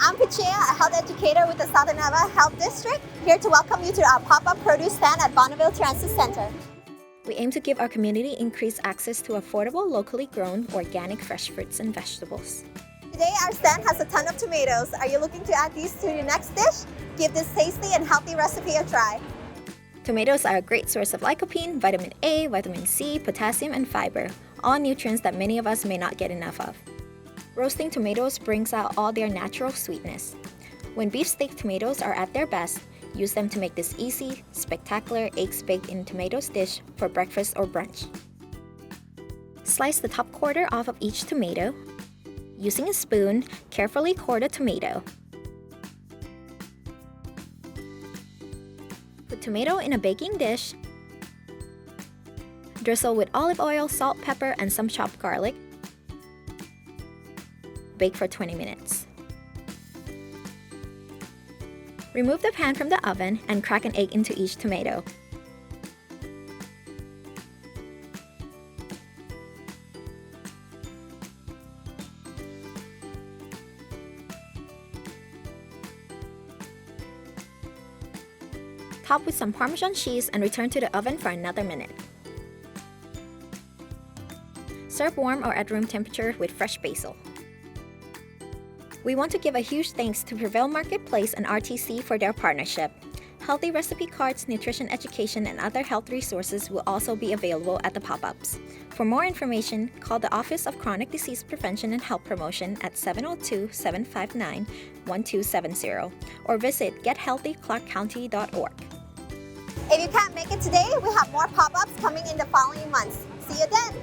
I'm Pitchaya, a health educator with the Southern Nava Health District, here to welcome you to our pop-up produce stand at Bonneville Transit Center. We aim to give our community increased access to affordable, locally grown, organic fresh fruits and vegetables. Today, our stand has a ton of tomatoes. Are you looking to add these to your next dish? Give this tasty and healthy recipe a try. Tomatoes are a great source of lycopene, vitamin A, vitamin C, potassium, and fiber, all nutrients that many of us may not get enough of. Roasting tomatoes brings out all their natural sweetness. When beefsteak tomatoes are at their best, use them to make this easy, spectacular eggs baked in tomatoes dish for breakfast or brunch. Slice the top quarter off of each tomato. Using a spoon, carefully core the tomato. Put tomato in a baking dish. Drizzle with olive oil, salt, pepper, and some chopped garlic. Bake for 20 minutes. Remove the pan from the oven and crack an egg into each tomato. Top with some Parmesan cheese and return to the oven for another minute. Serve warm or at room temperature with fresh basil. We want to give a huge thanks to Prevail Marketplace and RTC for their partnership. Healthy recipe cards, nutrition education, and other health resources will also be available at the pop-ups. For more information, call the Office of Chronic Disease Prevention and Health Promotion at 702-759-1270 or visit gethealthyclarkcounty.org. If you can't make it today, we have more pop-ups coming in the following months. See you then!